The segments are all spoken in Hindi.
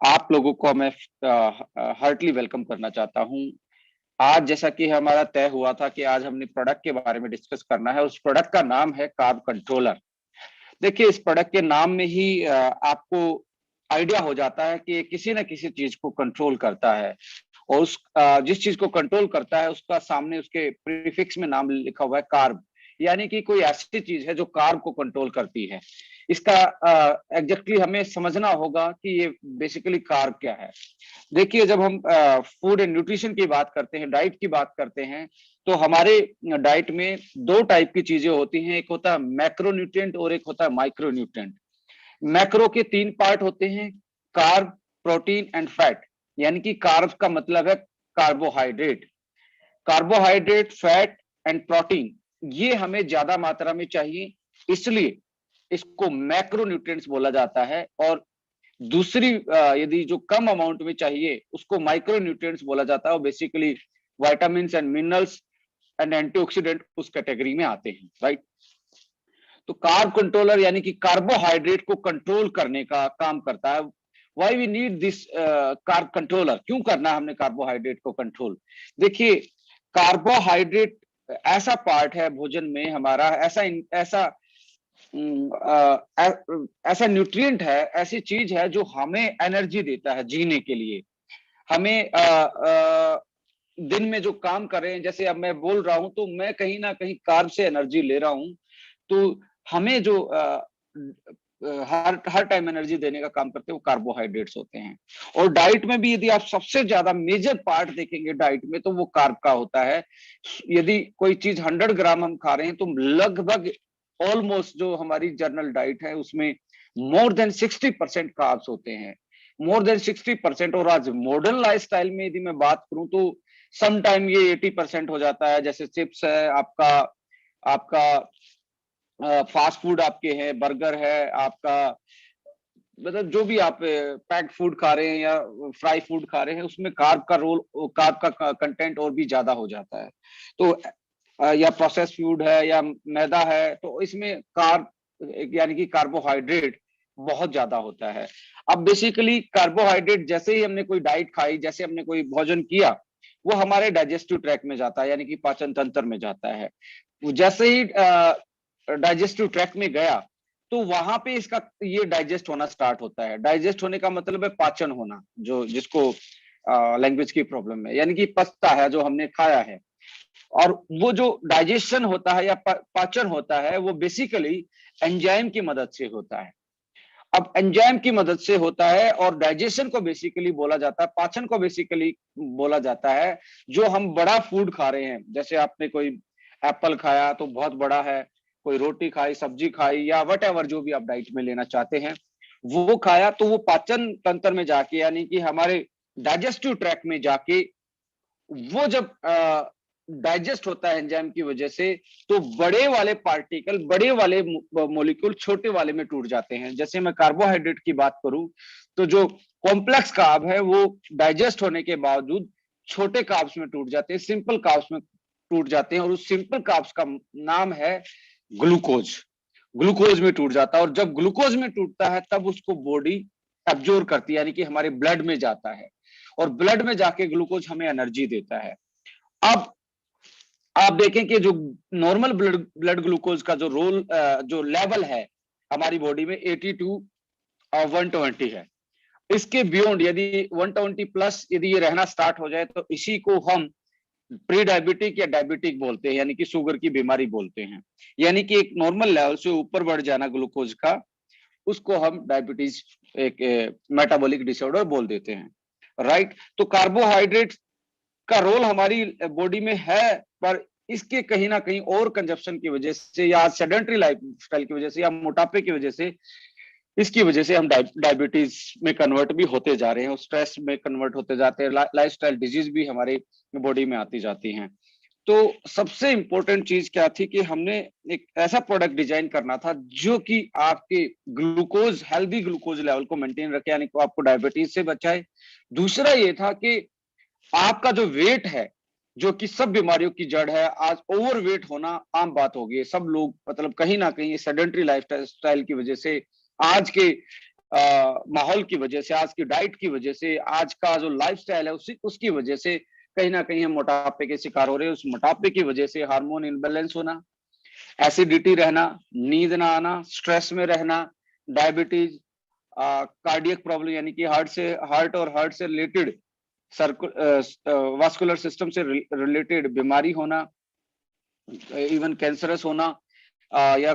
आप लोगों को मैं हार्टली वेलकम करना चाहता हूं। आज जैसा कि हमारा तय हुआ था कि आज हमने प्रोडक्ट के बारे में डिस्कस करना है। उस प्रोडक्ट का नाम है कार्ब कंट्रोलर। देखिए, इस प्रोडक्ट के नाम में ही आपको आइडिया हो जाता है कि ये किसी न किसी चीज को कंट्रोल करता है। और जिस चीज को कंट्रोल करता है उसका सामने उसके प्रीफिक्स में नाम लिखा हुआ है कार्ब, यानी कि कोई ऐसी चीज है जो कार्ब को कंट्रोल करती है। इसका एग्जैक्टली हमें समझना होगा कि ये बेसिकली कार्ब क्या है। देखिए, जब हम फूड एंड न्यूट्रिशन की बात करते हैं, डाइट की बात करते हैं, तो हमारे डाइट में दो टाइप की चीजें होती हैं। एक होता है मैक्रो न्यूट्रिएंट और एक होता है माइक्रो न्यूट्रिएंट। मैक्रो के तीन पार्ट होते हैं: कार्ब, प्रोटीन एंड फैट। यानी कि कार्ब का मतलब है carbohydrate. Carbohydrate, fat and protein ये हमें ज्यादा मात्रा में चाहिए, इसलिए इसको मैक्रो न्यूट्रिएंट्स बोला जाता है। और दूसरी यदि जो कम अमाउंट में चाहिए उसको माइक्रो न्यूट्रिएंट्स बोला जाता है। और basically vitamin and minerals and antioxidant उस कैटेगरी में आते हैं, राइट। तो कार्ब कंट्रोलर यानी कि कार्बोहाइड्रेट को कंट्रोल करने का काम करता है। Why we need this carb controller, क्यों करना है हमने कार्बोहाइड्रेट को कंट्रोल। देखिए, कार्बोहाइड्रेट ऐसा पार्ट है भोजन में हमारा, ऐसा ऐसा न्यूट्रिएंट है, ऐसी चीज है जो हमें एनर्जी देता है जीने के लिए। हमें दिन में जो काम कर रहे हैं, जैसे अब मैं बोल रहा हूं तो मैं कहीं ना कहीं कार्ब से एनर्जी ले रहा हूं। तो हमें जो हर टाइम एनर्जी देने का काम करते हैं वो कार्बोहाइड्रेट्स होते हैं। और डाइट में भी यदि आप सबसे ज्यादा मेजर पार्ट देखेंगे डाइट में तो वो कार्ब का होता है। यदि कोई चीज 100 ग्राम हम खा रहे हैं तो लगभग ऑलमोस्ट जो हमारी जनरल डाइट है उसमें मोर देन 60% कार्ब्स होते हैं, मोर देन 60%। और आज मॉडर्न लाइफस्टाइल में यदि मैं बात करूं तो सम टाइम ये 80% हो जाता है। जैसे चिप्स है आपका, आपका फास्ट फूड आपके हैं, बर्गर है आपका, मतलब जो भी आप पैक्ड फूड खा रहे हैं या फ्राई फूड खा रहे हैं उसमें कार्ब का कंटेंट और भी ज्यादा हो जाता है। तो या प्रोसेस फूड है या मैदा है तो इसमें कार्ब यानी कि कार्बोहाइड्रेट बहुत ज्यादा होता है। अब बेसिकली कार्बोहाइड्रेट जैसे ही हमने कोई डाइट खाई, जैसे हमने कोई भोजन किया, वो हमारे डाइजेस्टिव ट्रैक में जाता है, यानी कि पाचन तंत्र में जाता है। जैसे ही डाइजेस्टिव ट्रैक में गया तो वहां पे इसका ये डाइजेस्ट होना स्टार्ट होता है। डाइजेस्ट होने का मतलब है पाचन होना, जो जिसको लैंग्वेज की प्रॉब्लम है, यानी कि पचता है जो हमने खाया है। और वो जो डाइजेशन होता है या पाचन होता है वो बेसिकली एंजाइम की मदद से होता है। अब एंजाइम की मदद से होता है और डाइजेशन को बेसिकली बोला जाता है, पाचन को बेसिकली बोला जाता है जो हम बड़ा फूड खा रहे हैं। जैसे आपने कोई एप्पल खाया तो बहुत बड़ा है, कोई रोटी खाई, सब्जी खाई या वट एवर जो भी आप डाइट में लेना चाहते हैं वो खाया, तो वो पाचन तंत्र में जाके यानी कि हमारे डाइजेस्टिव ट्रैक में जाके वो जब डाइजेस्ट होता है एंजाइम की वजह से, तो बड़े वाले पार्टिकल, बड़े वाले मॉलिक्यूल छोटे वाले में टूट जाते हैं। जैसे मैं कार्बोहाइड्रेट की बात करूं तो जो कॉम्प्लेक्स कार्ब है वो डाइजेस्ट होने के बावजूद छोटे कार्ब्स में टूट जाते हैं, सिंपल कार्ब्स में टूट जाते हैं। और उस सिंपल कार्ब्स का नाम है ग्लूकोज। ग्लूकोज में टूट जाता है और जब ग्लूकोज में टूटता है तब उसको बॉडी एब्जॉर्ब करती है, यानी कि हमारे ब्लड में जाता है और ब्लड में जाके ग्लूकोज हमें एनर्जी देता है। अब आप देखें कि जो नॉर्मल ब्लड ब्लड ग्लूकोज का जो लेवल है हमारी बॉडी में 82 और 120 है। इसके बियॉन्ड यदि 120 प्लस यदि ये रहना स्टार्ट हो जाए तो इसी को हम प्री डायबिटिक या डायबिटिक बोलते हैं, यानी कि शुगर की बीमारी बोलते हैं। यानी कि एक नॉर्मल लेवल से ऊपर बढ़ जाना ग्लूकोज का, उसको हम डायबिटीज, एक मेटाबॉलिक डिसऑर्डर बोल देते हैं, राइट। तो कार्बोहाइड्रेट का रोल हमारी बॉडी में है, पर इसके कहीं ना कहीं और कंजप्शन की वजह से या सेडेंटरी लाइफस्टाइल की वजह से या मोटापे की वजह से, इसकी वजह से हम डायबिटीज में कन्वर्ट भी होते जा रहे हैं, स्ट्रेस में कन्वर्ट होते जाते हैं, लाइफस्टाइल डिजीज भी हमारे बॉडी में आती जाती हैं। तो सबसे इंपॉर्टेंट चीज क्या थी कि हमने एक ऐसा प्रोडक्ट डिजाइन करना था जो कि आपके ग्लूकोज, हेल्दी ग्लूकोज लेवल को मेंटेन रखे, यानी कि आपको डायबिटीज से बचाए। दूसरा ये था कि आपका जो वेट है, जो कि सब बीमारियों की जड़ है, आज ओवरवेट होना आम बात हो गई है। सब लोग मतलब कहीं ना कहीं सेडेंटरी लाइफ स्टाइल की वजह से आज के माहौल की वजह से, आज की डाइट की वजह से, आज का जो लाइफस्टाइल है उसकी वजह से कहीं ना कहीं हम मोटापे के शिकार हो रहे हैं। उस मोटापे की वजह से हार्मोन इनबैलेंस होना, एसिडिटी रहना, नींद ना आना, स्ट्रेस में रहना, डायबिटीज, कार्डियक प्रॉब्लम यानी कि हार्ट से रिलेटेड, वास्कुलर सिस्टम से रिलेटेड बीमारी होना, इवन कैंसरस होना, या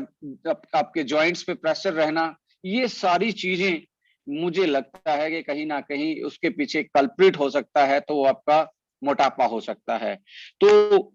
आपके जॉइंट्स पे प्रेशर रहना, ये सारी चीजें मुझे लगता है कि कहीं ना कहीं उसके पीछे कल्प्रिट हो सकता है, तो वो आपका मोटापा हो सकता है। तो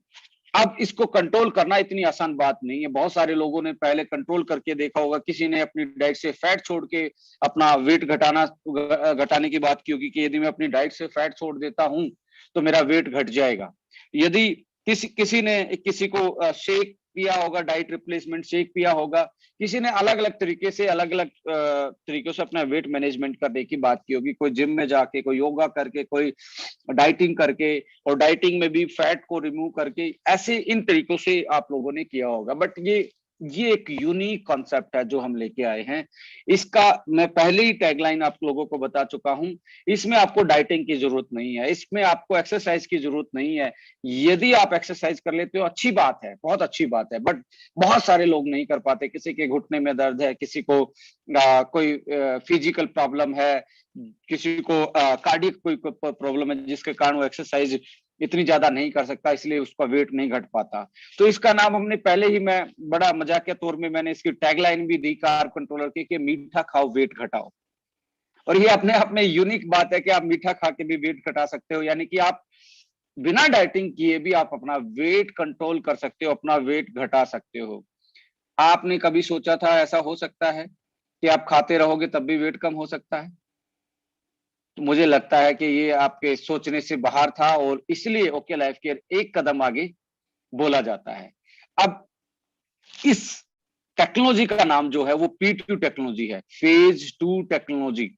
अब इसको कंट्रोल करना इतनी आसान बात नहीं है। बहुत सारे लोगों ने पहले कंट्रोल करके देखा होगा, किसी ने अपनी डाइट से फैट छोड़ के अपना वेट घटाने की बात की होगी कि यदि मैं अपनी डाइट से फैट छोड़ देता हूं तो मेरा वेट घट जाएगा। यदि किसी को शेक पिया होगा, डाइट रिप्लेसमेंट शेक पिया होगा, किसी ने अलग अलग तरीके से तरीकों से अपना वेट मैनेजमेंट करने की बात की होगी, कोई जिम में जाके, कोई योगा करके, कोई डाइटिंग करके, और डाइटिंग में भी फैट को रिमूव करके, ऐसे इन तरीकों से आप लोगों ने किया होगा। बट ये एक यूनिक कॉन्सेप्ट है जो हम लेके आए हैं। इसका मैं पहले ही टैगलाइन आप लोगों को बता चुका हूं, इसमें आपको डाइटिंग की जरूरत नहीं है, इसमें आपको एक्सरसाइज की जरूरत नहीं है। यदि आप एक्सरसाइज कर लेते हो अच्छी बात है, बहुत अच्छी बात है, बट बहुत सारे लोग नहीं कर पाते। किसी के घुटने में दर्द है, किसी को कोई फिजिकल प्रॉब्लम है, किसी को कार्डियक कोई प्रॉब्लम है जिसके कारण वो एक्सरसाइज इतनी ज्यादा नहीं कर सकता, इसलिए उसका वेट नहीं घट पाता। तो इसका नाम हमने पहले ही, मैं बड़ा मजाकिया तौर में मैंने इसकी टैगलाइन भी दी कार्ब कंट्रोलर की कि मीठा खाओ वेट घटाओ। और ये अपने आप में यूनिक बात है कि आप मीठा खा के भी वेट घटा सकते हो, यानी कि आप बिना डाइटिंग किए भी आप अपना वेट कंट्रोल कर सकते हो, अपना वेट घटा सकते हो। आपने कभी सोचा था ऐसा हो सकता है कि आप खाते रहोगे तब भी वेट कम हो सकता है? तो मुझे लगता है कि ये आपके सोचने से बाहर था, और इसलिए ओके लाइफ केयर एक कदम आगे बोला जाता है। अब इस टेक्नोलॉजी का नाम जो है वो P2 टेक्नोलॉजी है, फेज 2 टेक्नोलॉजी।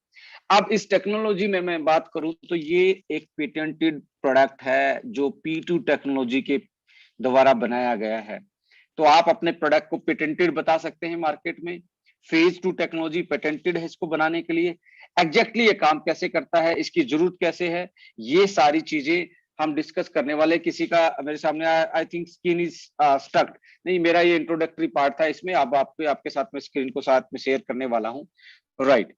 अब इस टेक्नोलॉजी में मैं बात करूं तो ये एक पेटेंटेड प्रोडक्ट है जो P2 टेक्नोलॉजी के द्वारा बनाया गया है। तो आप अपने प्रोडक्ट को पेटेंटेड बता सकते हैं मार्केट में। फेज 2 टेक्नोलॉजी पेटेंटेड है इसको बनाने के लिए। एग्जैक्टली ये काम कैसे करता है, इसकी जरूरत कैसे है, ये सारी चीजें हम डिस्कस करने वाले। किसी का मेरे सामने आई थिंक स्किन इज स्टक्ड, नहीं मेरा ये इंट्रोडक्टरी पार्ट था, इसमें अब आपके साथ में स्क्रीन को साथ में शेयर करने वाला हूं। Right,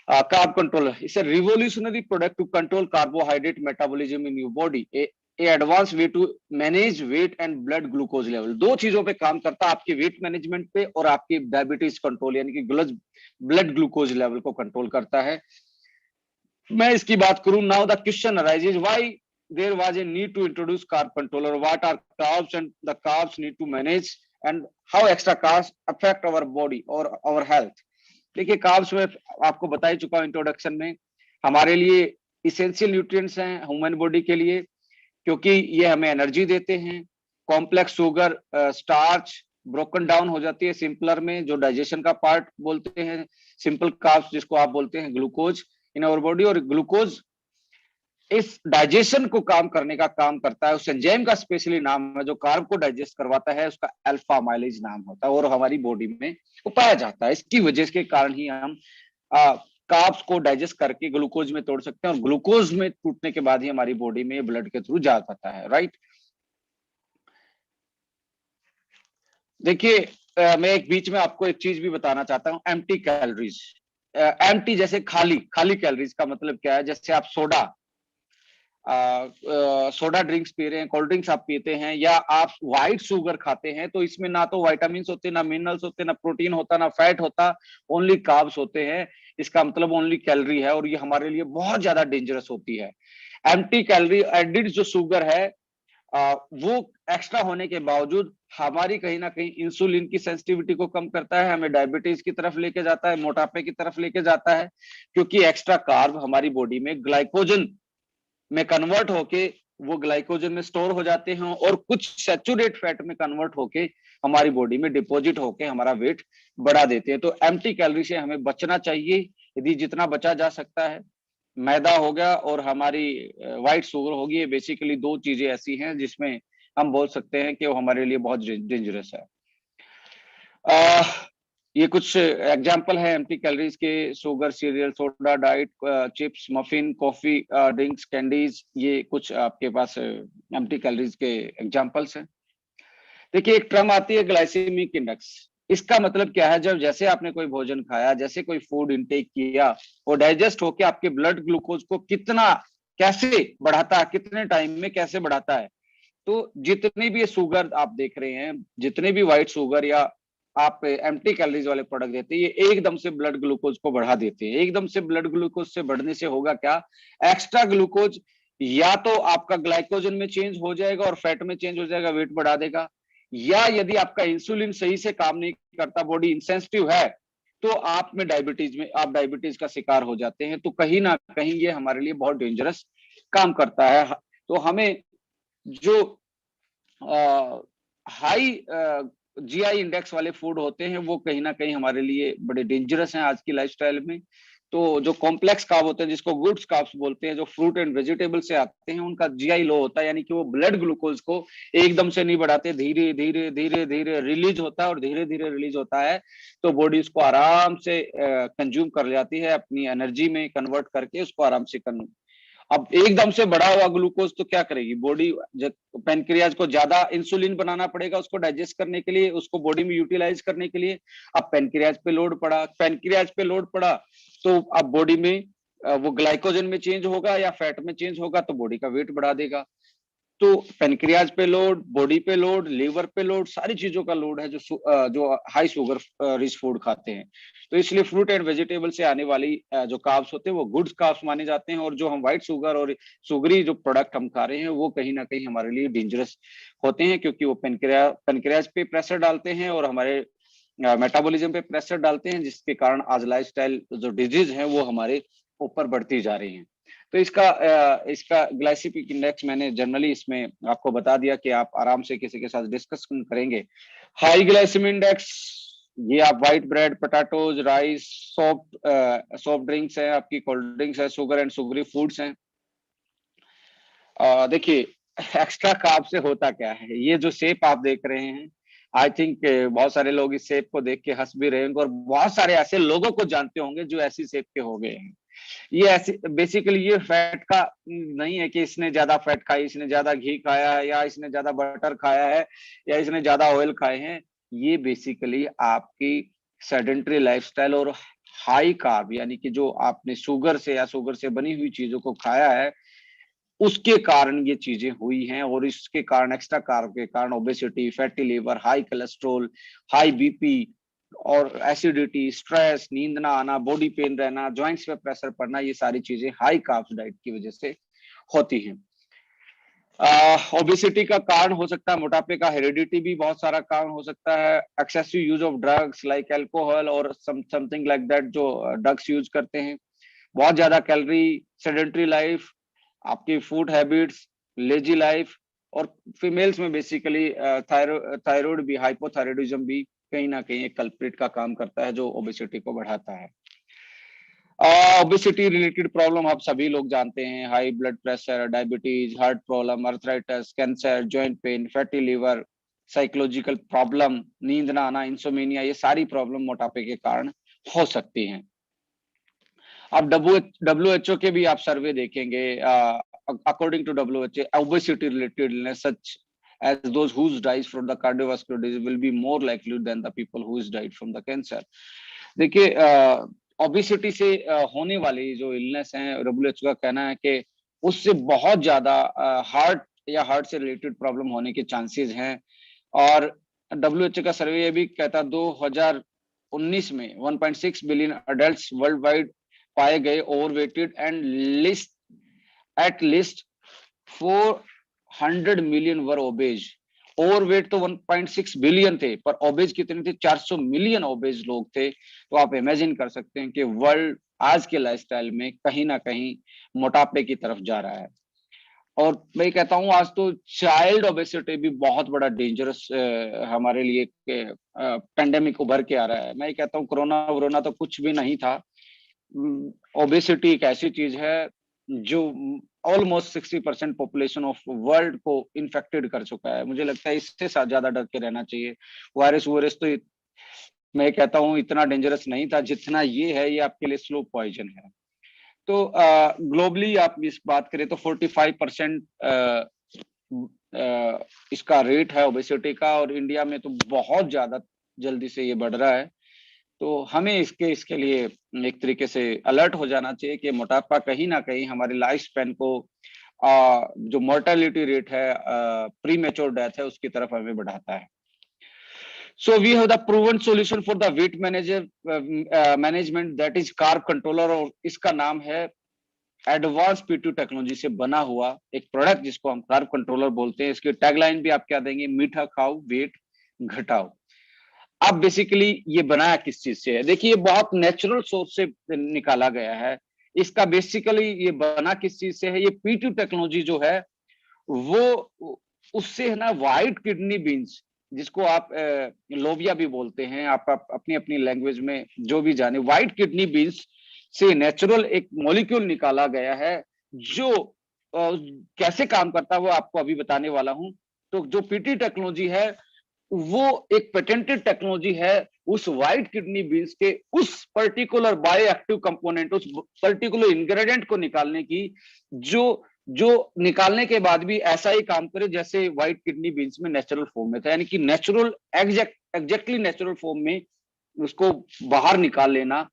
carb controller is a revolutionary product to control carbohydrate metabolism in your body. A advanced way to manage weight and blood glucose level. दो चीजों पे काम करता है, आपके वेट मैनेजमेंट पे और आपकी डायबिटीज कंट्रोल यानी कि ब्लड ग्लूकोज लेवल को कंट्रोल करता है। मैं इसकी बात करूं, now the question arises why there was a need to introduce carb controller, what are carbs and the carbs need to manage, and how extra carbs affect our body और आवर हेल्थ। देखिए, कार्ब्स में आपको बता ही चुका हूं इंट्रोडक्शन में, हमारे लिए इसेंशियल न्यूट्रिएंट्स हैं ह्यूमन बॉडी के लिए, क्योंकि ये हमें एनर्जी देते हैं। Complex sugar, starch broken down हो जाती है सिंपलर में, जो डाइजेशन का पार्ट बोलते हैं, सिंपल कार्ब्स जिसको आप बोलते हैं ग्लूकोज इन आवर बॉडी। और ग्लूकोज इस डाइजेशन को काम करने का काम करता है। उस एंजाइम का स्पेशली नाम है जो कार्ब को डाइजेस्ट करवाता है, उसका अल्फा माइलेज नाम होता है, और हमारी बॉडी में वो पाया जाता है। इसकी वजह के कारण ही हम कार्ब्स को डाइजेस्ट करके ग्लूकोज में तोड़ सकते हैं, और ग्लूकोज में टूटने के बाद ही हमारी बॉडी में ब्लड के थ्रू जा पाता है। राइट, देखिए, मैं एक बीच में आपको एक चीज भी बताना चाहता हूँ, एम्प्टी कैलोरीज। एम्प्टी जैसे खाली, खाली कैलोरीज का मतलब क्या है? जैसे आप सोडा ड्रिंक्स पी रहे हैं, कोल्ड ड्रिंक्स आप पीते हैं, या आप व्हाइट शुगर खाते हैं, तो इसमें ना तो विटामिन होते, ना मिनरल्स होते, ना प्रोटीन होता, ना फैट होता, ओनली कार्ब्स होते हैं। इसका मतलब ओनली कैलोरी है, और ये हमारे लिए बहुत ज्यादा डेंजरस होती है। एम्प्टी कैलोरी एडिड जो शुगर है, वो एक्स्ट्रा होने के बावजूद हमारी कहीं ना कहीं इंसुलिन की सेंसिटिविटी को कम करता है, हमें डायबिटीज की तरफ लेके जाता है, मोटापे की तरफ लेके जाता है, क्योंकि एक्स्ट्रा कार्ब हमारी बॉडी में ग्लाइकोजन में कन्वर्ट होके वो ग्लाइकोजन में स्टोर हो जाते हैं, और कुछ सैचुरेट फैट में कन्वर्ट होके हमारी बॉडी में डिपॉजिट होके हमारा वेट बढ़ा देते हैं। तो एम्प्टी कैलोरी से हमें बचना चाहिए, यदि जितना बचा जा सकता है। मैदा हो गया और हमारी व्हाइट शुगर होगी, ये बेसिकली दो चीजें ऐसी हैं जिसमें हम बोल सकते हैं कि वो हमारे लिए बहुत डेंजरस है। ये कुछ एग्जाम्पल है एम्प्टी कैलोरीज के, sugar, serial, soda, diet, chips, muffin, coffee, drinks, candies, ये कुछ आपके पास एम्प्टी कैलोरीज के एग्जाम्पल्स हैं। देखिए एक टर्म आती है ग्लाइसेमिक इंडेक्स। इसका मतलब क्या है, जब जैसे आपने कोई भोजन खाया, जैसे कोई फूड इंटेक किया, वो डाइजेस्ट होके आपके ब्लड ग्लूकोज को कितना, कैसे बढ़ाता है, कितने टाइम में कैसे बढ़ाता है। तो जितनी भी ये शुगर आप देख रहे हैं, जितने भी व्हाइट शुगर या आप एम्प्टी कैलोरीज वाले प्रोडक्ट देते हैं, ये एकदम से ब्लड ग्लूकोज को बढ़ा देते हैं। एकदम से ब्लड ग्लूकोज से बढ़ने से होगा क्या, एक्स्ट्रा ग्लूकोज या तो आपका ग्लाइकोजन में चेंज हो जाएगा और फैट में चेंज हो जाएगा, वेट बढ़ा देगा, या यदि आपका इंसुलिन सही से काम नहीं करता, बॉडी इंसेंसिटिव है, तो आप में डायबिटीज में आप डायबिटीज का शिकार हो जाते हैं। तो कहीं ना कहीं ये हमारे लिए बहुत डेंजरस काम करता है। तो हमें जो हाई जीआई इंडेक्स वाले फूड होते हैं, वो कहीं ना कहीं हमारे लिए बड़े डेंजरस हैं आज की लाइफस्टाइल में। तो जो कॉम्प्लेक्स कार्ब होते हैं, जिसको गुड्स कार्ब्स बोलते हैं, जो फ्रूट एंड वेजिटेबल से आते हैं, उनका जीआई लो होता है, यानी कि वो ब्लड ग्लूकोज को एकदम से नहीं बढ़ाते, धीरे धीरे धीरे धीरे रिलीज होता है, और धीरे धीरे रिलीज होता है तो बॉडी उसको आराम से कंज्यूम कर जाती है, अपनी एनर्जी में कन्वर्ट करके उसको आराम से अब एकदम से बढ़ा हुआ ग्लूकोज तो क्या करेगी बॉडी, जब पेनक्रियाज को ज्यादा इंसुलिन बनाना पड़ेगा उसको डाइजेस्ट करने के लिए, उसको बॉडी में यूटिलाइज करने के लिए। अब पेनक्रियाज पे लोड पड़ा तो अब बॉडी में वो ग्लाइकोजन में चेंज होगा या फैट में चेंज होगा, तो बॉडी का वेट बढ़ा देगा। तो पेनक्रियाज पे लोड, बॉडी पे लोड, लीवर पे लोड, सारी चीजों का लोड है जो हाई शुगर रिच फूड खाते हैं। तो इसलिए फ्रूट एंड वेजिटेबल से आने वाली जो कार्ब्स होते हैं वो गुड्स कार्ब्स माने जाते हैं, और जो हम व्हाइट शुगर और शुगरी जो प्रोडक्ट हम खा रहे हैं वो कहीं ना कहीं हमारे लिए डेंजरस होते हैं, क्योंकि वो पेनक्रियाज पे प्रेशर डालते हैं और हमारे मेटाबॉलिज्म पे प्रेशर डालते हैं, जिसके कारण आज लाइफस्टाइल जो डिजीज है वो हमारे ऊपर बढ़ती जा रही हैं। तो इसका ग्लाइसेमिक इंडेक्स मैंने जनरली इसमें आपको बता दिया कि आप आराम से किसी के साथ डिस्कस करेंगे। हाई ग्लाइसेमिक इंडेक्स, ये आप white bread, potatoes, rice, soft drinks है, आपकी कोल्ड ड्रिंक्स है, शुगर एंड शुगरी फूड्स हैं। देखिए एक्स्ट्रा कार्ब से होता क्या है, ये जो शेप आप देख रहे हैं, आई थिंक बहुत सारे लोग इस शेप को देख के हंस भी रहे होंगे, और बहुत सारे ऐसे लोगों को जानते होंगे जो ऐसी शेप के हो गए हैं। ये ऐसे बेसिकली ये फैट का नहीं है कि इसने ज्यादा फैट खाई, इसने ज्यादा घी खाया है, या इसने ज्यादा बटर खाया है, या इसने ज्यादा ऑयल खाए हैं। ये बेसिकली आपकी सेडेंटरी लाइफस्टाइल और हाई कार्ब, यानी कि जो आपने शुगर से या शुगर से बनी हुई चीजों को खाया है, उसके कारण ये चीजें हुई हैं। और इसके कारण, एक्स्ट्रा कार्ब के कारण, obesity, fatty liver, high cholesterol, high BP और एसिडिटी, स्ट्रेस, नींद ना आना, बॉडी पेन रहना, जॉइंट्स पे प्रेशर पड़ना, ये सारी चीजें हाई कार्ब्स डाइट की वजह से होती हैं। ओबेसिटी का कारण हो सकता है मोटापे का, हेरिडिटी भी बहुत सारा कारण हो सकता है, excessive use of drugs like alcohol और समथिंग लाइक दैट, जो ड्रग्स यूज करते हैं, बहुत ज्यादा कैलोरी, सेडेंटरी लाइफ, आपकी फूड हैबिट्स, लेजी लाइफ, और फीमेल्स में बेसिकली थायराइड भी, हाइपोथायराइडिज्म भी कहीं ना कहीं एक कल्प्रिट का काम करता है जो ओबेसिटी को बढ़ाता है। ओबेसिटी रिलेटेड प्रॉब्लम आप सभी लोग जानते हैं, high blood pressure, diabetes, heart problem, arthritis, cancer, joint pain, fatty liver, psychological problem, नींद ना आना, इंसोमेनिया, ये सारी प्रॉब्लम मोटापे के कारण हो सकती हैं। अब WHO के भी आप सर्वे देखेंगे, according to WHO, obesity related illness such as those whose dies from the cardiovascular disease will be more likely than the people who's died from the cancer। देखिए ओबेसिटी से होने वाली जो इलनेस है, WHO का कहना है कि उससे बहुत ज्यादा हार्ट या हार्ट से रिलेटेड प्रॉब्लम होने के चांसेस हैं। और WHO का सर्वे ये भी कहता है 2019 में 1.6 बिलियन अडल्ट्स वर्ल्ड वाइड पाए गए overweighted, and at least 400 million were obese. Overweight तो 1.6 बिलियन थे, पर ओबेज कितने थे, 400 मिलियन ओबेज लोग थे। तो आप इमेजिन कर सकते हैं कि वर्ल्ड आज के लाइफस्टाइल में कहीं ना कहीं मोटापे की तरफ जा रहा है। और मैं कहता हूं आज तो चाइल्ड ओबेसिटी भी बहुत बड़ा डेंजरस हमारे लिए पेंडेमिक उभर के आ रहा है। मैं कहता हूं कोरोना तो कुछ भी नहीं था। ओबेसिटी एक ऐसी चीज है जो ऑलमोस्ट 60% पॉपुलेशन ऑफ वर्ल्ड को इन्फेक्टेड कर चुका है। मुझे लगता है इससे ज्यादा डर के रहना चाहिए। वायरस तो मैं कहता हूँ इतना डेंजरस नहीं था जितना ये है, ये आपके लिए स्लो पॉइजन है। तो ग्लोबली आप इस बात करें तो 45% इसका रेट है ओबेसिटी का, और इंडिया में तो बहुत ज्यादा जल्दी से ये बढ़ रहा है। तो हमें इसके लिए एक तरीके से अलर्ट हो जाना चाहिए कि मोटापा कहीं ना कहीं हमारे लाइफ स्पैन को जो मोर्टेलिटी रेट है, प्री मेच्योर डेथ है, उसकी तरफ हमें बढ़ाता है। So we have the proven solution for the weight management, that is carb controller, और इसका नाम है एडवांस P2 टेक्नोलॉजी से बना हुआ एक प्रोडक्ट जिसको हम कार्ब कंट्रोलर बोलते हैं। इसकी टैगलाइन भी आप क्या देंगे, मीठा खाओ वेट घटाओ। अब बेसिकली ये बनाया किस चीज से है, देखिए ये बहुत नेचुरल सोर्स से निकाला गया है। इसका बेसिकली ये बना किस चीज से है, ये P2 टेक्नोलॉजी जो है वो उससे है ना व्हाइट किडनी बीन्स, जिसको आप लोबिया भी बोलते हैं, आप अपनी अपनी लैंग्वेज में जो भी जाने, व्हाइट किडनी बीन्स से नेचुरल एक मॉलिक्यूल निकाला गया है जो कैसे काम करता है वो आपको अभी बताने वाला हूं। तो जो पीटी टेक्नोलॉजी है वो एक पेटेंटेड टेक्नोलॉजी है उस व्हाइट किडनी बीन्स के उस पर्टिकुलर बायो एक्टिव कंपोनेंट, उस पर्टिकुलर इंग्रेडिएंट को निकालने की, जो निकालने के बाद भी ऐसा ही काम करे जैसे व्हाइट किडनी बीन्स में नेचुरल फॉर्म में था, यानी कि नेचुरल एग्जैक्टली नेचुरल फॉर्म में उसको बाहर निकाल लेना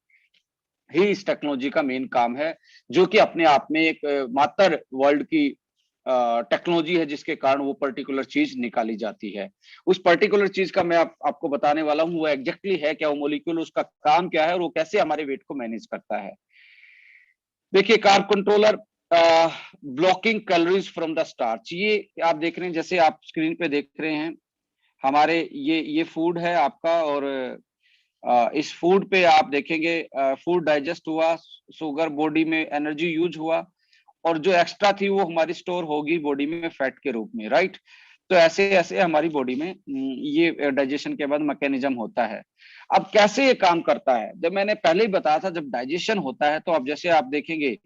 ही इस टेक्नोलॉजी का मेन काम है, जो कि अपने आप में एक मात्र वर्ल्ड की टेक्नोलॉजी है जिसके कारण वो पर्टिकुलर चीज निकाली जाती है। उस पर्टिकुलर चीज का मैं आपको बताने वाला हूँ वो एग्जैक्टली है क्या, वो मॉलिक्यूल, उसका काम क्या है और वो कैसे हमारे वेट को मैनेज करता है। देखिए carb controller blocking calories from the starch, ये आप देख रहे हैं, जैसे आप स्क्रीन पे देख रहे हैं हमारे ये फूड है आपका, और इस फूड पे आप देखेंगे फूड डाइजेस्ट हुआ, शुगर बॉडी में एनर्जी यूज हुआ, और जो एक्स्ट्रा थी वो हमारी स्टोर होगी बॉडी में फैट के रूप में, राइट। तो ऐसे ऐसे हमारी बॉडी में ये डाइजेशन के बाद मैकेनिज्म होता है। अब कैसे ये काम करता है, जब मैंने पहले ही बताया था, जब डाइजेशन होता है तो अब जैसे आप देखेंगे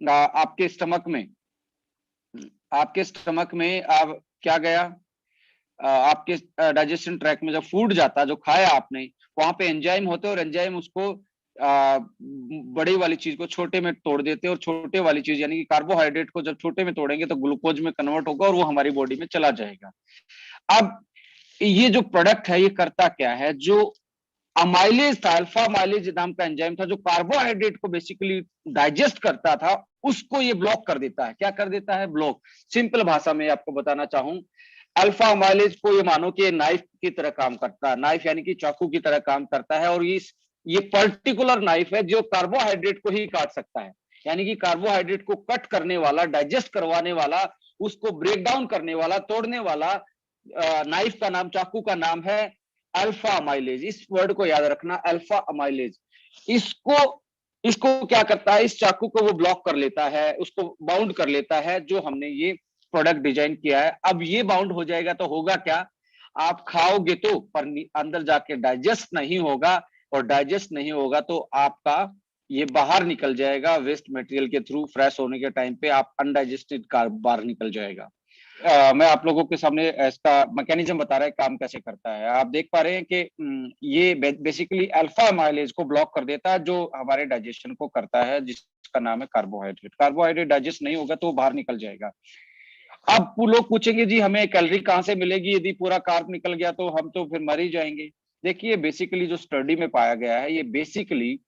आपके स्टमक में आप क्या गया, आपके डाइजेशन ट्रैक में जब फूड जाता है जो खाया आपने, वहां पे एंजाइम होते हैं और एंजाइम उसको बड़ी वाली चीज को छोटे में तोड़ देते हैं, और छोटे वाली चीज यानी कि कार्बोहाइड्रेट को जब छोटे में तोड़ेंगे तो ग्लूकोज में कन्वर्ट होगा और वो हमारी बॉडी में चला जाएगा। अब ये जो प्रोडक्ट है ये करता क्या है, जो अमाइलेज था, अल्फा माइलेज नाम का एंजाइम था जो कार्बोहाइड्रेट को बेसिकली डाइजेस्ट करता था, उसको ये ब्लॉक कर देता है। क्या कर देता है, ब्लॉक। सिंपल भाषा में आपको बताना चाहूं, अल्फा माइलेज को ये मानो कि नाइफ की तरह काम करता है, नाइफ यानी कि चाकू की तरह काम करता है, और ये पर्टिकुलर नाइफ है जो कार्बोहाइड्रेट को ही काट सकता है, यानी कि कार्बोहाइड्रेट को कट करने वाला, डाइजेस्ट करवाने वाला, उसको ब्रेक डाउन करने वाला, तोड़ने वाला नाइफ का नाम, चाकू का नाम है अल्फा अमाइलेज। इस वर्ड को याद रखना, अल्फा अमाइलेज। इसको इसको क्या करता है, इस चाकू को वो ब्लॉक कर लेता है, उसको बाउंड कर लेता है, जो हमने ये प्रोडक्ट डिजाइन किया है। अब ये बाउंड हो जाएगा तो होगा क्या, आप खाओगे तो पर अंदर जाके डाइजेस्ट नहीं होगा, और डाइजेस्ट नहीं होगा तो आपका ये बाहर निकल जाएगा वेस्ट मटेरियल के थ्रू, फ्रेश होने के टाइम पे आप अनडाइजेस्टेड कार्ब बाहर निकल जाएगा। मैं आप लोगों के सामने इसका मैकेनिज्म बता रहा है, काम कैसे करता है। आप देख पा रहे हैं कि ये बेसिकली अल्फा माइलेज को ब्लॉक कर देता है जो हमारे डाइजेशन को करता है, जिसका नाम है कार्बोहाइड्रेट। कार्बोहाइड्रेट डाइजेस्ट नहीं होगा तो वो बाहर निकल जाएगा। अब लोग पूछेंगे जी हमें कैलोरी कहाँ से मिलेगी, यदि पूरा कार्ब निकल गया तो हम तो फिर मर ही जाएंगे। देखिए बेसिकली जो स्टडी में पाया गया है, ये बेसिकली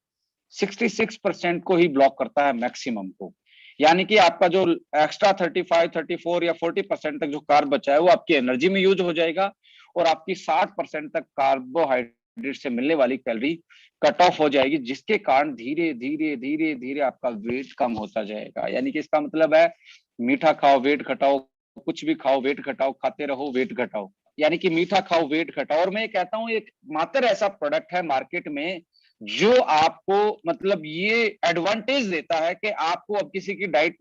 66% को ही ब्लॉक करता है, मैक्सिमम को। यानी कि आपका जो एक्स्ट्रा 35, 34 या 40% तक जो कार्ब बचा है वो आपकी एनर्जी में यूज हो जाएगा, और आपकी 60% तक कार्बोहाइड्रेट से मिलने वाली कैलोरी कट ऑफ हो जाएगी, जिसके कारण धीरे धीरे धीरे धीरे आपका वेट कम होता जाएगा। यानी कि इसका मतलब है मीठा खाओ वेट घटाओ, कुछ भी खाओ वेट घटाओ, खाते रहो वेट घटाओ, यानी कि मीठा खाओ वेट घटाओ। और मैं कहता हूं एक मात्र ऐसा प्रोडक्ट है मार्केट में जो आपको मतलब ये एडवांटेज देता है कि आपको अब किसी की डाइट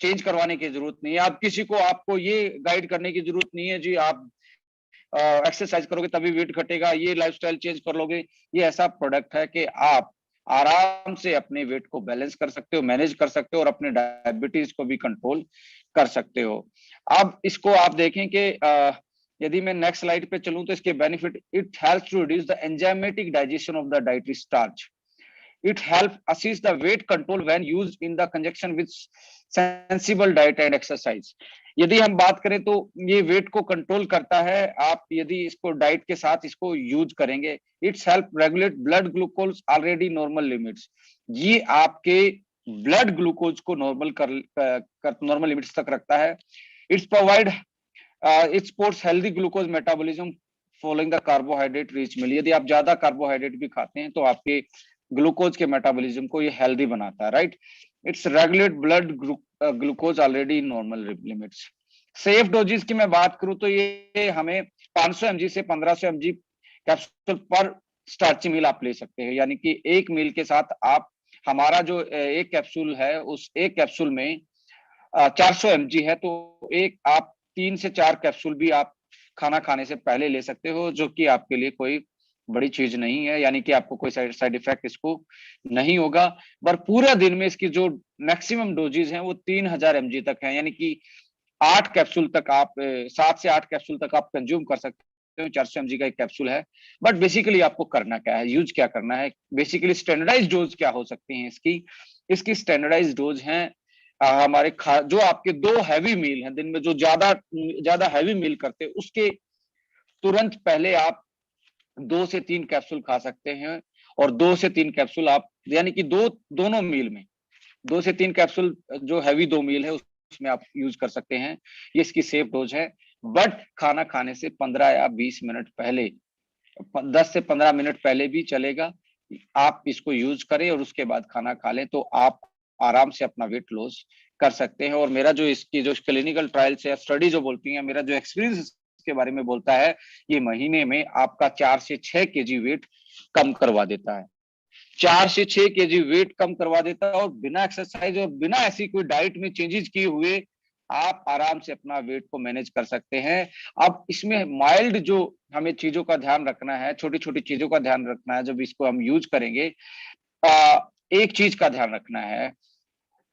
चेंज करवाने की जरूरत नहीं है, आप किसी को आपको ये गाइड करने की जरूरत नहीं है जी आप एक्सरसाइज करोगे तभी वेट घटेगा, ये लाइफस्टाइल चेंज कर लोगे। ये ऐसा प्रोडक्ट है कि आप आराम से अपने वेट को बैलेंस कर सकते हो, मैनेज कर सकते हो, और अपने डायबिटीज को भी कंट्रोल कर सकते हो। अब इसको आप देखें कि यदि मैं नेक्स्ट स्लाइड पे चलूं तो इसके benefit, it helps to reduce the enzymatic digestion of the dietary starch, it helps assist the weight control when used in the conjunction with sensible diet and exercise। यदि हम बात करें तो ये वेट को कंट्रोल करता है, आप यदि इसको डाइट के साथ इसको यूज करेंगे। It's help regulate blood glucose already normal limits, ये आपके ब्लड ग्लूकोज को नॉर्मल लिमिट्स तक रखता है। It's provide it supports healthy glucose metabolism following the carbohydrate rich meal. यदि आप ज्यादा कार्बोहाइड्रेट भी खाते हैं तो आपके ग्लूकोज के मेटाबॉलिज्म को ये हेल्दी बनाता है, right. It's regulate blood glucose already normal limits. Safe doses की मैं बात करूं तो ये हमें 500 mg से 1500 mg कैप्सूल पर स्टार्ची मील आप ले सकते हैं, यानी कि एक मील के साथ आप, हमारा जो एक कैप्सूल है उस एक कैप्सूल में 400 mg है, तो एक आप 3 से 4 कैप्सूल भी आप खाना खाने से पहले ले सकते हो, जो कि आपके लिए कोई बड़ी चीज नहीं है, यानी कि आपको कोई साइड इफेक्ट इसको नहीं होगा। पर पूरा दिन में इसकी जो मैक्सिमम डोजेज हैं वो 3000 mg तक है, यानी कि 8 कैप्सूल तक आप 7 से 8 कैप्सूल तक आप कंज्यूम कर सकते हो। 400 mg का एक कैप्सूल है। बट बेसिकली आपको करना क्या है, यूज क्या करना है, बेसिकली स्टैंडर्डाइज डोज क्या हो सकती है इसकी स्टैंडर्डाइज डोज है हमारे जो आपके 2 हैवी मील हैं दिन में, जो ज्यादा हैवी मील करते हैं उसके तुरंत पहले आप 2 से 3 कैप्सूल खा सकते हैं, और 2 से 3 कैप्सूल आप, यानी कि दोनों मील में 2 से 3 कैप्सूल जो हैवी 2 मील है उसमें आप यूज कर सकते हैं। ये इसकी सेफ डोज है। बट खाना खाने से 15 या 20 मिनट पहले, 10 से 15 मिनट पहले भी चलेगा, आप इसको यूज करें और उसके बाद खाना खा लें, तो आप आराम से अपना वेट लॉस कर सकते हैं। और मेरा जो इसकी जो क्लिनिकल ट्रायल्स या स्टडी जो बोलती है, मेरा जो एक्सपीरियंस के बारे में बोलता है, ये महीने में आपका 4 से 6 केजी वेट कम करवा देता है। 4 से 6 केजी वेट कम करवा देता है, और बिना एक्सरसाइज और बिना ऐसी कोई डाइट में चेंजेस किए हुए आप आराम से अपना वेट को मैनेज कर सकते हैं। अब इसमें माइल्ड जो हमें चीजों का ध्यान रखना है, छोटी छोटी चीजों का ध्यान रखना है जब इसको हम यूज करेंगे। एक चीज का ध्यान रखना है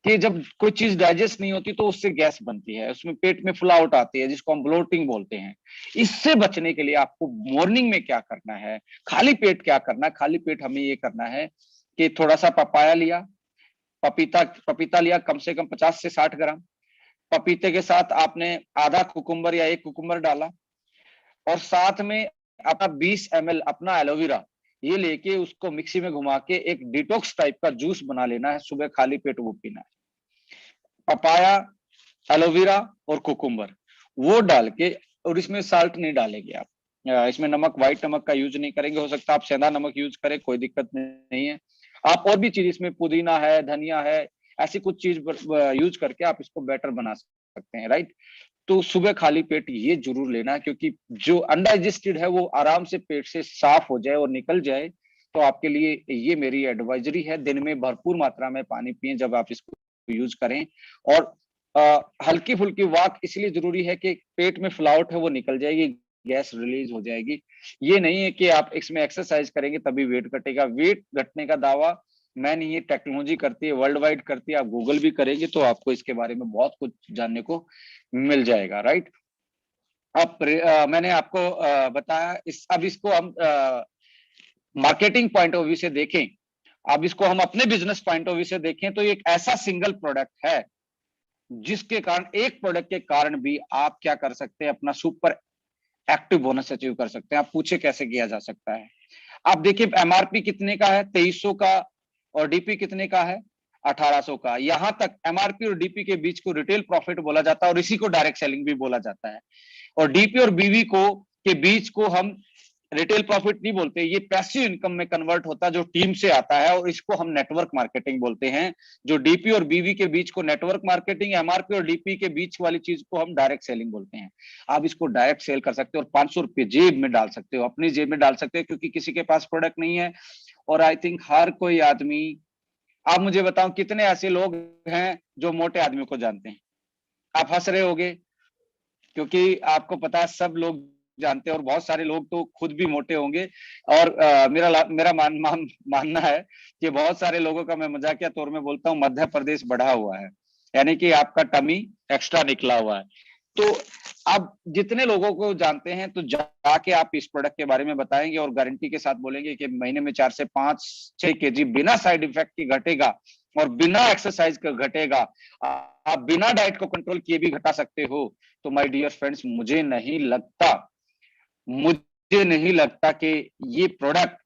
कि जब कोई चीज डाइजेस्ट नहीं होती तो उससे गैस बनती है, उसमें पेट में फुलावट आती है, जिसको हम ब्लोटिंग बोलते हैं। इससे बचने के लिए आपको मॉर्निंग में क्या करना है, खाली पेट क्या करना है, खाली पेट हमें ये करना है कि थोड़ा सा पपाया लिया, पपीता लिया कम से कम 50 से 60 ग्राम। पपीते के साथ आपने आधा कुकुम्बर या एक कुकुम्बर डाला, और साथ में अपना 20 ml अपना एलोवेरा ये लेके उसको मिक्सी में घुमा के एक डिटॉक्स टाइप का जूस बना लेना है, सुबह खाली पेट वो पीना है। पपाया, एलोवेरा और कुकुम्बर वो डाल के, और इसमें साल्ट नहीं डालेंगे आप, इसमें नमक, व्हाइट नमक का यूज नहीं करेंगे, हो सकता है आप सेंधा नमक यूज करें, कोई दिक्कत नहीं है। आप और भी चीज, इसमें पुदीना है, धनिया है, ऐसी कुछ चीज यूज करके आप इसको बेटर बना सकते हैं, राइट। तो सुबह खाली पेट ये जरूर लेना है, क्योंकि जो अनडाइजेस्टेड है वो आराम से पेट से साफ हो जाए और निकल जाए। तो आपके लिए ये मेरी एडवाइजरी है, दिन में भरपूर मात्रा में पानी पिए जब आप इसको यूज करें। और हल्की फुल्की वॉक इसलिए जरूरी है कि पेट में फुलावट है वो निकल जाएगी, गैस रिलीज हो जाएगी। ये नहीं है कि आप इसमें एक्सरसाइज करेंगे तभी वेट घटेगा। वेट घटने का दावा मैं नहीं, ये टेक्नोलॉजी करती है, वर्ल्ड वाइड करती है। आप गूगल भी करेंगे तो आपको इसके बारे में बहुत कुछ जानने को मिल जाएगा, राइट। अब मैंने आपको बताया, अब इसको हम मार्केटिंग पॉइंट ऑफ व्यू से देखें, अब इसको हम अपने बिजनेस पॉइंट ऑफ व्यू से देखें, तो एक ऐसा सिंगल प्रोडक्ट है जिसके कारण, एक प्रोडक्ट के कारण भी आप क्या कर सकते हैं, अपना सुपर एक्टिव बोनस अचीव कर सकते हैं। आप पूछे कैसे किया जा सकता है। आप देखिए एमआरपी कितने का है, 2300 का, और डीपी कितने का है, 1800 का। यहां तक एमआरपी और डीपी के बीच को रिटेल प्रॉफिट बोला जाता है, और इसी को डायरेक्ट सेलिंग भी बोला जाता है। और डीपी और बीवी को के बीच को हम रिटेल प्रॉफिट नहीं बोलते, ये पैसिव इनकम में कन्वर्ट होता है जो टीम से आता है, और इसको हम नेटवर्क मार्केटिंग बोलते हैं। जो डीपी और बीवी के बीच को नेटवर्क मार्केटिंग, एमआरपी और डीपी के बीच वाली चीज को हम डायरेक्ट सेलिंग बोलते हैं। आप इसको डायरेक्ट सेल कर सकते हो और 500 रुपये जेब में डाल सकते हो, अपनी जेब में डाल सकते हो, क्योंकि किसी के पास प्रोडक्ट नहीं है। और आई थिंक हर कोई आदमी, आप मुझे बताओ कितने ऐसे लोग हैं जो मोटे आदमी को जानते हैं। आप हंस रहे होगे, क्योंकि आपको पता है सब लोग जानते हैं, और बहुत सारे लोग तो खुद भी मोटे होंगे। और मेरा मानना है कि बहुत सारे लोगों का, मैं मजाकिया तौर में बोलता हूँ, मध्य प्रदेश बढ़ा हुआ है, यानी कि आपका टमी एक्स्ट्रा निकला हुआ है। तो अब जितने लोगों को जानते हैं तो जाके आप इस प्रोडक्ट के बारे में बताएंगे और गारंटी के साथ बोलेंगे कि महीने में 4 से 5-6 केजी बिना साइड इफेक्ट के घटेगा और बिना एक्सरसाइज का घटेगा, आप बिना डाइट को कंट्रोल किए भी घटा सकते हो। तो माय डियर फ्रेंड्स, मुझे नहीं लगता कि ये प्रोडक्ट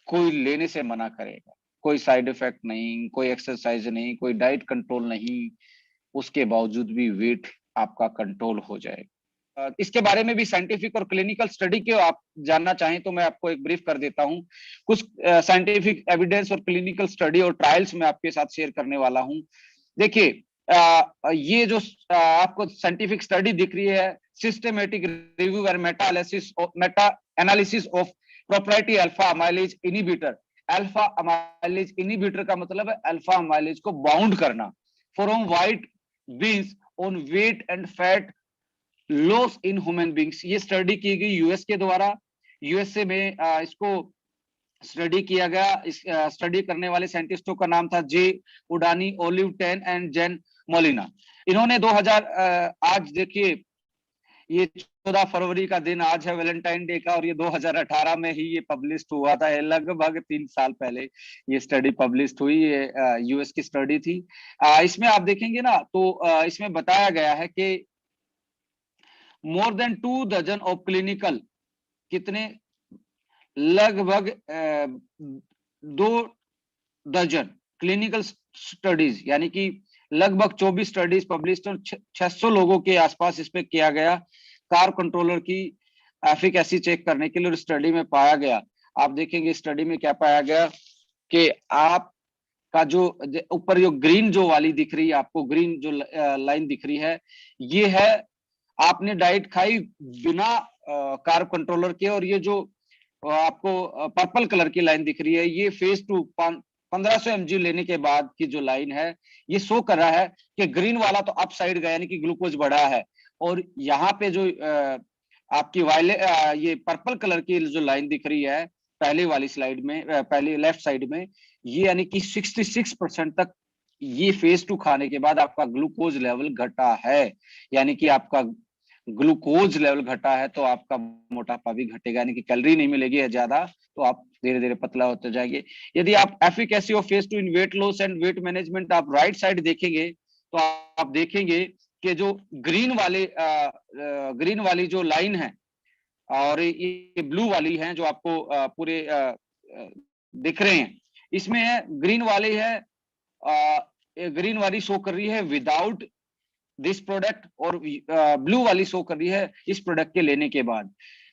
कोई लेने से मना करेगा। कोई साइड इफेक्ट नहीं, कोई एक्सरसाइज नहीं, कोई डाइट कंट्रोल नहीं, उसके बावजूद भी वेट आपका कंट्रोल हो जाएगा। इसके बारे में भी साइंटिफिक और क्लिनिकल स्टडी के आप जानना चाहें तो मैं आपको एक ब्रीफ कर देता हूं। कुछ साइंटिफिक एविडेंस और क्लिनिकल स्टडी और ट्रायल्स में आपके साथ शेयर करने वाला हूं। देखिए, ये जो आपको साइंटिफिक स्टडी दिख रही है, सिस्टमेटिक रिव्यू और meta analysis of proprietary alpha amylase inhibitor. Alpha amylase inhibitor का मतलब है अल्फा अमाइलेज को बाउंड करना from white beans on weight and fat loss in human beings. ये स्टडी की गई यूएस के द्वारा। यूएसए में इसको स्टडी किया गया। इस स्टडी करने वाले साइंटिस्टों का नाम था J Udani, Olive Tan and Jen Molina. इन्होंने 2000 आज देखिए ये 14 फरवरी का दिन आज है, वैलेंटाइन डे का, और ये 2018 में ही ये पब्लिश हुआ था। लगभग 3 साल पहले ये स्टडी पब्लिश हुई। ये यूएस की स्टडी थी। इसमें आप देखेंगे ना तो इसमें बताया गया है कि more than 2 dozen of clinical, कितने, लगभग 2 डजन क्लिनिकल स्टडीज, यानी कि लगभग 24 स्टडीज पब्लिश और 600 लोगों के आसपास इस पे किया गया कार्ब कंट्रोलर की एफिकेसी चेक करने के लिए। और स्टडी में पाया गया, आप देखेंगे स्टडी में क्या पाया गया कि आप का जो ऊपर जो ग्रीन जो वाली दिख रही है आपको, ग्रीन जो लाइन दिख रही है, ये है आपने डाइट खाई बिना कार्ब कंट्रोलर के, और ये जो आपको पर्पल कलर की लाइन दिख रही है, ये फेज 2 1500 mg लेने के बाद की जो लाइन है, ये शो कर रहा है कि ग्रीन वाला तो अप साइड गया, यानी कि ग्लूकोज बढ़ा है। और यहाँ पे जो आपकी ये पर्पल कलर की जो लाइन दिख रही है पहले वाली स्लाइड में, पहले लेफ्ट साइड में, ये यानी कि 66% तक ये फेज 2 खाने के बाद आपका ग्लूकोज लेवल घटा है। यानी कि आपका ग्लूकोज लेवल घटा है तो आपका मोटापा भी घटेगा, यानी कि कैलोरी नहीं मिलेगी ज्यादा, तो आप धीरे धीरे पतला होते जाएंगे। यदि आप efficacy of phase 2 in wait loss and weight management आप राइट साइड देखेंगे तो आप देखेंगे कि जो ग्रीन वाली जो लाइन है और ये ब्लू वाली है जो आपको पूरे दिख रहे हैं, इसमें है ग्रीन वाली है, ग्रीन वाली शो कर रही है विदाउट दिस प्रोडक्ट, और ब्लू वाली शो कर रही है इस प्रोडक्ट के लेने के बाद।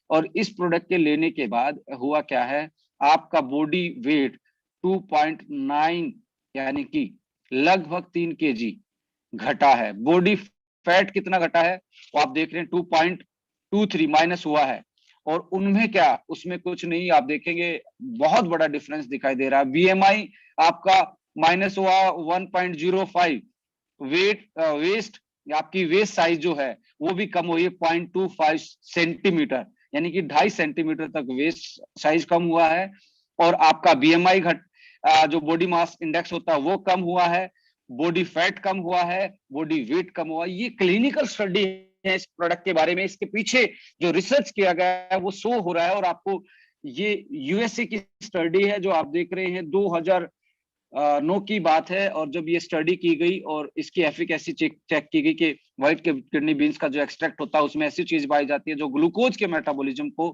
और इस प्रोडक्ट के लेने के बाद हुआ क्या है, आपका बॉडी वेट 2.9 यानी कि लगभग 3 kg घटा है। बॉडी फैट कितना घटा है वो आप देख रहे हैं, 2.23 माइनस हुआ है। और उनमें क्या, उसमें कुछ नहीं, आप देखेंगे बहुत बड़ा डिफरेंस दिखाई दे रहा है। बीएमआई आपका माइनस हुआ 1.05, वेस्ट आपकी वेस्ट साइज जो है वो भी कम हुई है 0.25 सेंटीमीटर, यानी कि 2.5 सेंटीमीटर तक वेस्ट साइज कम हुआ है। और आपका बीएमआई जो बॉडी मास इंडेक्स होता है वो कम हुआ है, बॉडी फैट कम हुआ है, बॉडी वेट कम हुआ है। ये क्लिनिकल स्टडी है इस प्रोडक्ट के बारे में, इसके पीछे जो रिसर्च किया गया है वो शो हो रहा है। और आपको ये यूएसए की स्टडी है जो आप देख रहे हैं, 2009 की बात है। और जब ये स्टडी की गई और इसकी एफिकेसी चेक की गई कि व्हाइट किडनी बीन्स का जो एक्सट्रैक्ट होता है उसमें ऐसी चीज पाई जाती है जो ग्लूकोज के मेटाबॉलिज्म को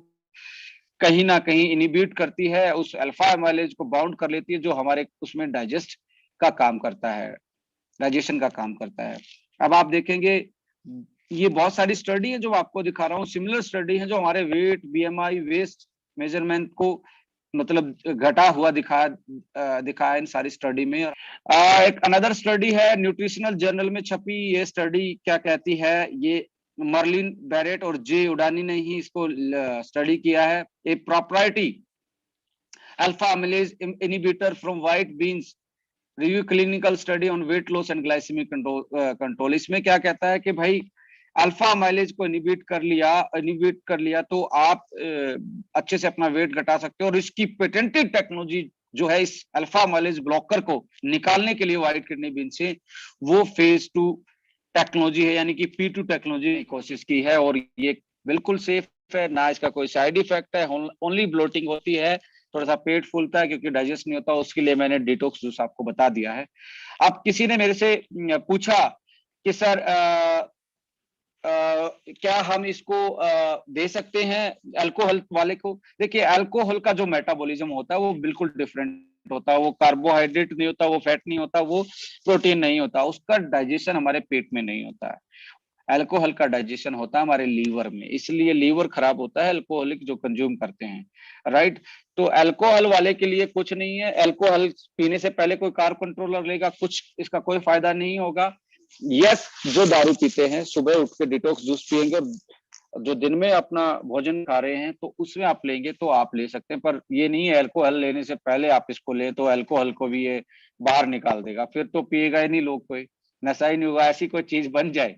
कहीं ना कहीं इनिबिट करती है, उस अल्फा एमाइलेज को बाउंड कर लेती है जो हमारे उसमें डाइजेस्ट का काम करता है, डाइजेशन का काम करता है। अब आप देखेंगे ये बहुत सारी स्टडी है जो आपको दिखा रहा हूँ, सिमिलर स्टडी है जो हमारे वेट, बीएमआई, वेस्ट मेजरमेंट को मतलब घटा हुआ दिखाया इन सारी स्टडी में। एक अनदर स्टडी है न्यूट्रिशनल जर्नल में छपी, ये स्टडी क्या कहती है, ये मर्लिन बैरेट और जे उडानी ने ही इसको स्टडी किया है। A proprietary alpha amylase inhibitor from white beans, review clinical study on weight loss and glycemic control. इसमें क्या कहता है कि भाई अल्फा माइलेज को इनिबिट कर लिया तो आप अच्छे से अपना वेट घटा सकते हो। और इसकी पेटेंटेड टेक्नोलॉजी जो है इस अल्फा माइलेज ब्लॉकर को निकालने के लिए व्हाइट किडनी बीन से, वो फेज 2 टेक्नोलॉजी है, यानी कि P2 टेक्नोलॉजी कोशिश की है, और ये बिल्कुल सेफ है, ना इसका कोई साइड इफेक्ट है। ओनली ब्लोटिंग होती है, थोड़ा सा पेट फूलता है क्योंकि डाइजेस्ट नहीं होता, उसके लिए मैंने डिटॉक्स जूस आपको बता दिया है। अब किसी ने मेरे से पूछा कि सर क्या हम इसको दे सकते हैं अल्कोहल वाले को? देखिए, अल्कोहल का जो मेटाबॉलिज्म होता है वो बिल्कुल डिफरेंट होता है। वो कार्बोहाइड्रेट नहीं होता, वो फैट नहीं होता, वो प्रोटीन नहीं होता, उसका डाइजेशन हमारे पेट में नहीं होता है। अल्कोहल का डाइजेशन होता है हमारे लीवर में, इसलिए लीवर खराब होता है अल्कोहलिक जो कंज्यूम करते हैं, राइट। तो अल्कोहल वाले के लिए कुछ नहीं है, अल्कोहल पीने से पहले कोई कार्ब कंट्रोलर लेगा, कुछ इसका कोई फायदा नहीं होगा। यस, जो दारू पीते हैं सुबह उठ के डिटॉक्स जूस पियेंगे, और जो दिन में अपना भोजन खा रहे हैं तो उसमें आप लेंगे तो आप ले सकते हैं, पर ये नहीं है अल्कोहल लेने से पहले आप इसको लें तो अल्कोहल को भी ये बाहर निकाल देगा, फिर तो पिएगा ही नहीं लोग, कोई नशा ही नहीं होगा, ऐसी कोई चीज बन जाए।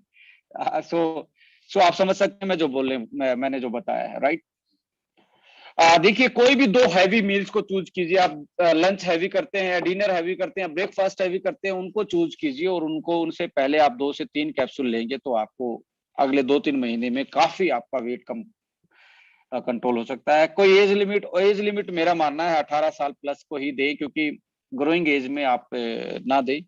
सो आप समझ सकते हैं मैं जो बोले, मैंने जो बताया है, राइट। देखिए, कोई भी दो हैवी मील्स को चूज कीजिए। आप लंच हैवी करते हैं, डिनर हैवी करते हैं, ब्रेकफास्ट हैवी करते हैं, उनको चूज कीजिए, और उनको उनसे पहले आप 2 से 3 कैप्सूल लेंगे तो आपको अगले 2-3 महीने में काफी आपका वेट कम कंट्रोल हो सकता है। कोई एज लिमिट मेरा मानना है 18 साल प्लस को ही दे, क्योंकि ग्रोइंग एज में आप ना दें।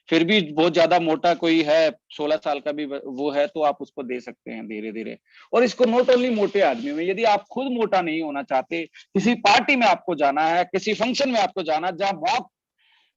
फिर भी बहुत ज्यादा मोटा कोई है, 16 साल का भी वो है, तो आप उसको दे सकते हैं धीरे धीरे। और इसको नॉट ओनली मोटे आदमी में, यदि आप खुद मोटा नहीं होना चाहते, किसी पार्टी में आपको जाना है, किसी फंक्शन में आपको जाना, जहां बहुत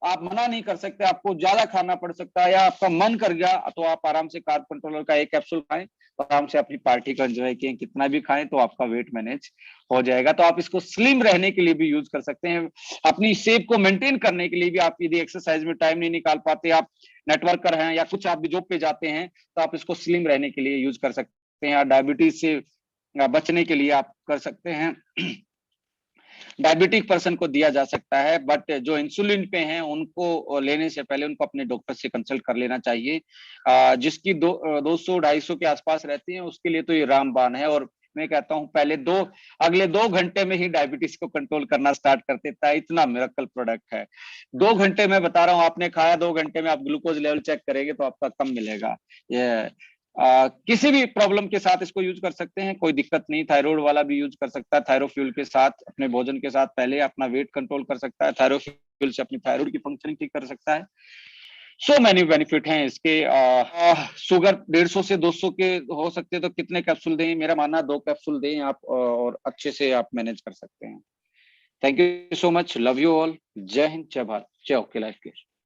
आप मना नहीं कर सकते, आपको ज्यादा खाना पड़ सकता है, या आपका मन कर गया, तो आप आराम से कार्ब कंट्रोलर का एक कैप्सूल खाएं, तो आराम से अपनी पार्टी को एंजॉय किए, कितना भी खाएं तो आपका वेट मैनेज हो जाएगा। तो आप इसको स्लिम रहने के लिए भी यूज कर सकते हैं, अपनी शेप को मेंटेन करने के लिए भी। आप यदि एक्सरसाइज में टाइम नहीं निकाल पाते, आप नेटवर्कर हैं या कुछ आप भी जॉब पे जाते हैं, तो आप इसको स्लिम रहने के लिए यूज कर सकते हैं। डायबिटीज से बचने के लिए आप कर सकते हैं। डायबिटिक पर्सन को दिया जा सकता है, बट जो इंसुलिन पे हैं उनको लेने से पहले उनको अपने डॉक्टर से कंसल्ट कर लेना चाहिए। जिसकी 200-250 के आसपास रहती है उसके लिए तो ये रामबाण है। और मैं कहता हूं पहले अगले 2 घंटे में ही डायबिटीज को कंट्रोल करना स्टार्ट कर देता है, इतना मिरेकल प्रोडक्ट है। 2 घंटे में बता रहा हूं, आपने खाया 2 घंटे में आप ग्लूकोज लेवल चेक करेंगे तो आपका कम मिलेगा। ये किसी भी प्रॉब्लम के साथ इसको यूज कर सकते हैं, कोई दिक्कत नहीं। थायराइड वाला भी यूज कर सकता है, थायरोफ्यूल के साथ अपने भोजन के साथ पहले अपना वेट कंट्रोल कर सकता है, थायरोफ्यूल से अपनी थायराइड की फंक्शनिंग ठीक कर सकता है। सो मैनी बेनिफिट हैं इसके। शुगर 150 से 200 के हो सकते हैं, तो कितने कैप्सूल दें? मेरा मानना 2 कैप्सूल दें आप, और अच्छे से आप मैनेज कर सकते हैं। Thank you so much, love you all. जय हिंद, जय भारत, जय ओके लाइफ केयर।